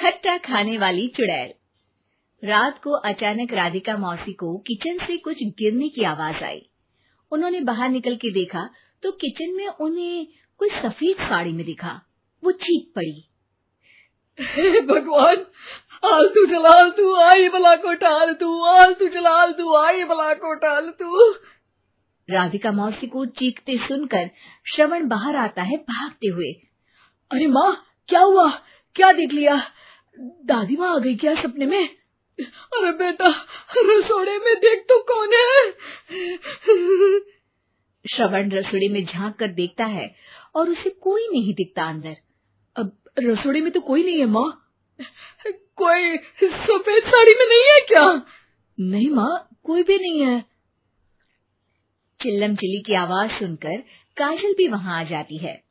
खट्टा खाने वाली चुड़ैल। रात को अचानक राधिका मौसी को किचन से कुछ गिरने की आवाज आई। उन्होंने बाहर निकल के देखा तो किचन में उन्हें कोई सफेद साड़ी में दिखा। वो चीख पड़ी, हे भगवान, आलतू जलालतू आई भला को टालतू, आलतू जलालतू आई भला को टालतू। राधिका मौसी को चीखते सुनकर श्रवण बाहर आता है भागते हुए। अरे माँ, क्या हुआ? क्या देख लिया? दादी माँ आ गई क्या सपने में? अरे बेटा, रसोड़े में देख तो कौन है? श्रवण रसोड़े में झांक कर देखता है और उसे कोई नहीं दिखता अंदर। अब रसोड़े में तो कोई नहीं है माँ। कोई सफेद साड़ी में नहीं है क्या? नहीं माँ, कोई भी नहीं है। चिल्लम चिल्ली की आवाज सुनकर काजल भी वहां आ जाती है।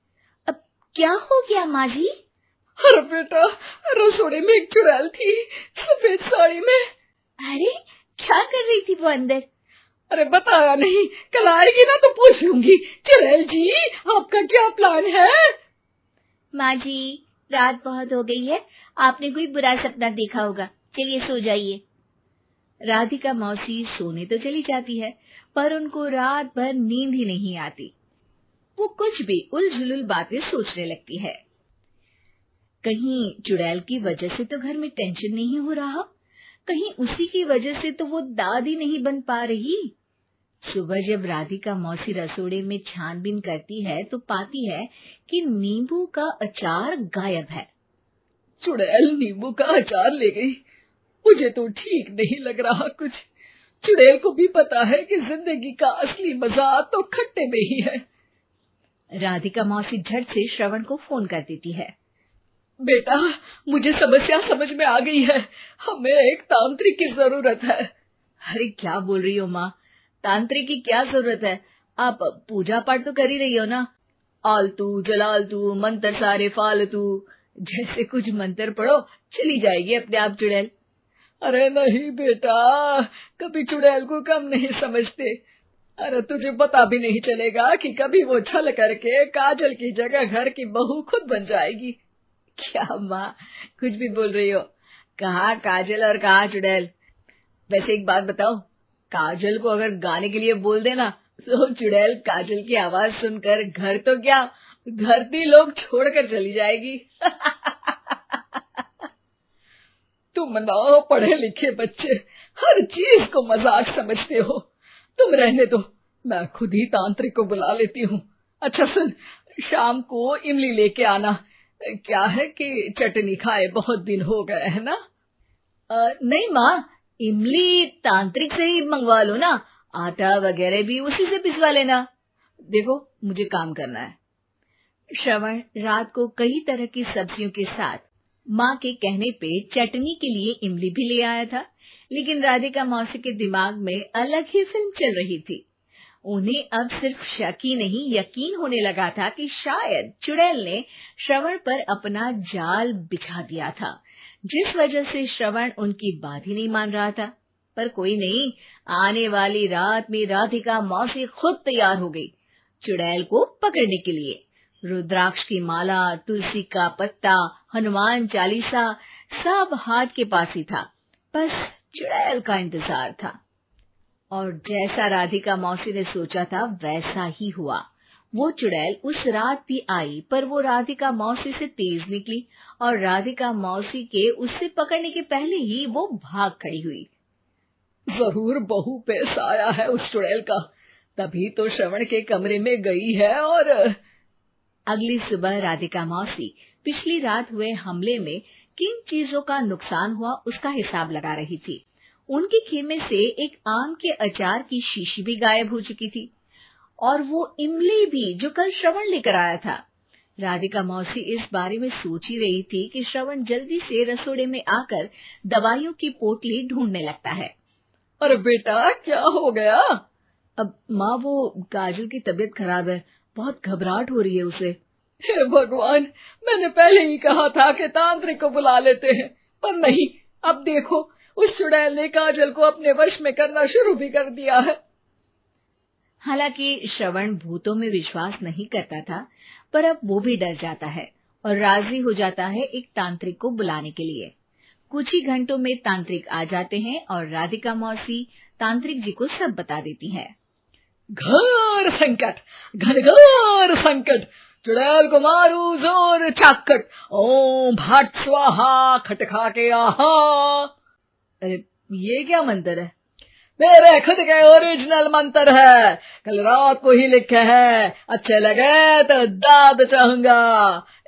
अब क्या हो गया माँ जी? अरे बेटा, रसोड़े में एक चुड़ैल थी सफेद साड़ी में। अरे क्या कर रही थी वो अंदर? अरे बताया नहीं, कल आएगी ना तो पूछ लूंगी। चुड़ैल जी, आपका क्या प्लान है? माँ जी, रात बहुत हो गई है, आपने कोई बुरा सपना देखा होगा, चलिए सो जाइए। राधिका मौसी सोने तो चली जाती है, पर उनको रात भर नींद ही नहीं आती। वो कुछ भी उलझुल बातें सोचने लगती है। कहीं चुड़ैल की वजह से तो घर में टेंशन नहीं हो रहा, कहीं उसी की वजह से तो वो दादी नहीं बन पा रही। सुबह जब राधिका मौसी रसोड़े में छानबीन करती है तो पाती है कि नींबू का अचार गायब है। चुड़ैल नींबू का अचार ले गई, मुझे तो ठीक नहीं लग रहा कुछ। चुड़ैल को भी पता है कि जिंदगी का असली मजा तो खट्टे में ही है। राधिका मौसी झट से श्रवण को फोन कर देती है। बेटा, मुझे समस्या समझ में आ गई है, हमें एक तांत्रिक की जरूरत है। अरे क्या बोल रही हो माँ, तांत्रिक की क्या जरूरत है? आप पूजा पाठ तो कर ही रही हो ना। आलतू जलालतू मंत्र सारे फालतू जैसे कुछ मंत्र पढ़ो, चली जाएगी अपने आप चुड़ैल। अरे नहीं बेटा, कभी चुड़ैल को कम नहीं समझते। अरे तुझे पता भी नहीं चलेगा कि कभी वो छल करके काजल की जगह घर की बहू खुद बन जाएगी। क्या माँ, कुछ भी बोल रही हो? कहाँ काजल और कहाँ चुड़ैल? वैसे एक बात बताओ, काजल को अगर गाने के लिए बोल देना तो चुड़ैल काजल की आवाज सुनकर घर तो क्या, धरती लोग छोड़कर चली जाएगी। तुम ना पढ़े लिखे बच्चे हर चीज को मजाक समझते हो। तुम रहने दो, मैं खुद ही तांत्रिक को बुला लेती हूँ। अच्छा सुन, शाम को इमली लेके आना। क्या है कि चटनी खाए बहुत दिन हो गए है ना? नहीं माँ, इमली तांत्रिक से ही मंगवा लो ना, आटा वगैरह भी उसी से पिसवा लेना। देखो मुझे काम करना है। श्रवण रात को कई तरह की सब्जियों के साथ माँ के कहने पे चटनी के लिए इमली भी ले आया था, लेकिन राधिका मौसी के दिमाग में अलग ही फिल्म चल रही थी। उन्हें अब सिर्फ शक ही नहीं यकीन होने लगा था कि शायद चुड़ैल ने श्रवण पर अपना जाल बिछा दिया था, जिस वजह से श्रवण उनकी बात ही नहीं मान रहा था। पर कोई नहीं, आने वाली रात में राधिका मौसी खुद तैयार हो गई चुड़ैल को पकड़ने के लिए। रुद्राक्ष की माला, तुलसी का पत्ता, हनुमान चालीसा सब हाथ के पास ही था, बस चुड़ैल का इंतजार था। और जैसा राधिका मौसी ने सोचा था वैसा ही हुआ। वो चुड़ैल उस रात भी आई, पर वो राधिका मौसी से तेज निकली और राधिका मौसी के उससे पकड़ने के पहले ही वो भाग खड़ी हुई। जरूर बहू पे साया है उस चुड़ैल का, तभी तो श्रवण के कमरे में गई है। और अगली सुबह राधिका मौसी पिछली रात हुए हमले में किन चीजों का नुकसान हुआ उसका हिसाब लगा रही थी। उनके खेमे से एक आम के अचार की शीशी भी गायब हो चुकी थी और वो इमली भी जो कल श्रवण लेकर आया था। राधिका मौसी इस बारे में सोच ही रही थी कि श्रवण जल्दी से रसोड़े में आकर दवाइयों की पोटली ढूंढने लगता है। अरे बेटा, क्या हो गया? अब माँ, वो काजल की तबीयत खराब है, बहुत घबराहट हो रही है उसे। हे भगवान, मैंने पहले ही कहा था कि तांत्रिक को बुला लेते हैं, पर नहीं, अब देखो उस चुड़ैल ने काजल को अपने वश में करना शुरू भी कर दिया है। हालांकि श्रवण भूतों में विश्वास नहीं करता था, पर अब वो भी डर जाता है और राजी हो जाता है एक तांत्रिक को बुलाने के लिए। कुछ ही घंटों में तांत्रिक आ जाते हैं और राधिका मौसी तांत्रिक जी को सब बता देती है। घोर संकट, घनघोर संकट, चुड़ैल को मारू जोर चाकट, ओम भट स्वाहा खटखा के आहा। अरे ये क्या मंत्र है? मेरे खुद के ओरिजिनल मंत्र है, कल रात को ही लिखे हैं, अच्छे लगे तो दाद चाहूंगा।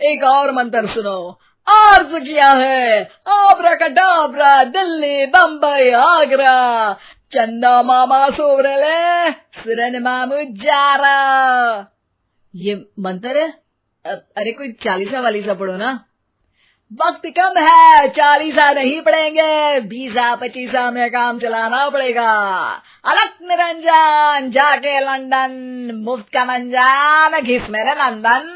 एक और मंत्र सुनो। अर्ज किया है आब्राकडाब्रा, दिल्ली बम्बई आगरा, चंदा मामा सोबरले सुरन मामू जारा। ये मंत्र है? अरे कोई 40 वालीसा पढ़ो ना। वक्त कम है, 40 नहीं पड़ेंगे, 20-25 में काम चलाना पड़ेगा। अलग निरंजन जाके लंदन, मुफ्त का मंजान घिस मेरे नंदन।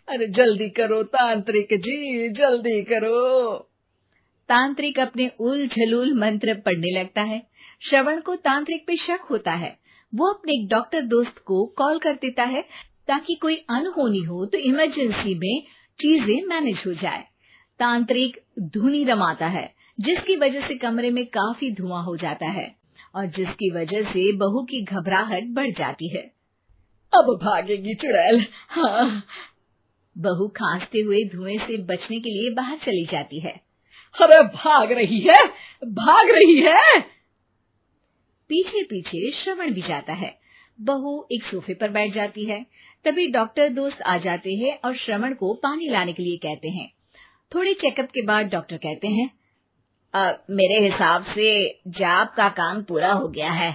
अरे जल्दी करो तांत्रिक जी, जल्दी करो। तांत्रिक अपने उल झलूल मंत्र पढ़ने लगता है। श्रवण को तांत्रिक पे शक होता है। वो अपने एक डॉक्टर दोस्त को कॉल कर देता है ताकि कोई अनहोनी हो तो इमरजेंसी में चीजें मैनेज हो जाए। तांत्रिक धुनी रमाता है, जिसकी वजह से कमरे में काफी धुआं हो जाता है और जिसकी वजह से बहू की घबराहट बढ़ जाती है। अब भागेगी चुड़ैल। हाँ। बहू खांसते हुए धुएं से बचने के लिए बाहर चली जाती है। अरे भाग रही है, भाग रही है। पीछे पीछे श्रवण भी जाता है। बहू एक सोफे पर बैठ जाती है। तभी डॉक्टर दोस्त आ जाते हैं और श्रवण को पानी लाने के लिए कहते हैं। थोड़े चेकअप के बाद डॉक्टर कहते हैं, मेरे हिसाब से जाप का काम पूरा हो गया है।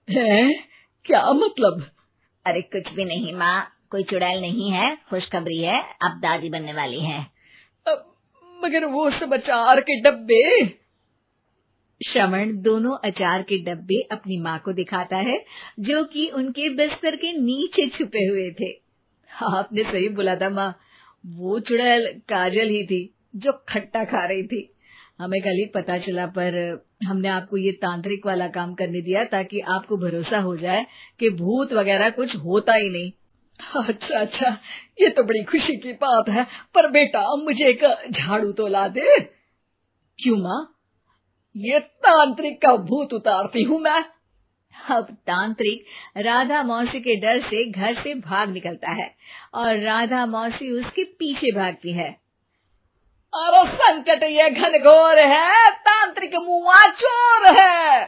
क्या मतलब? अरे कुछ भी नहीं माँ, कोई चुड़ैल नहीं है, खुशखबरी है, अब दादी बनने वाली है। मगर वो सब अचार के डब्बे। श्रवण दोनों अचार के डब्बे अपनी माँ को दिखाता है, जो कि उनके बिस्तर के नीचे छुपे हुए थे। आपने सही बोला था माँ, वो चुड़ैल काजल ही थी जो खट्टा खा रही थी। हमें कल ही पता चला, पर हमने आपको ये तांत्रिक वाला काम करने दिया ताकि आपको भरोसा हो जाए कि भूत वगैरह कुछ होता ही नहीं। अच्छा अच्छा, ये तो बड़ी खुशी की बात है। पर बेटा मुझे एक झाड़ू तो ला दे। क्यों माँ? ये तांत्रिक का भूत उतारती हूँ मैं। अब तांत्रिक राधा मौसी के डर से घर से भाग निकलता है और राधा मौसी उसके पीछे भागती है। अरे संकट ये घनघोर है, तांत्रिक मुआ चोर है।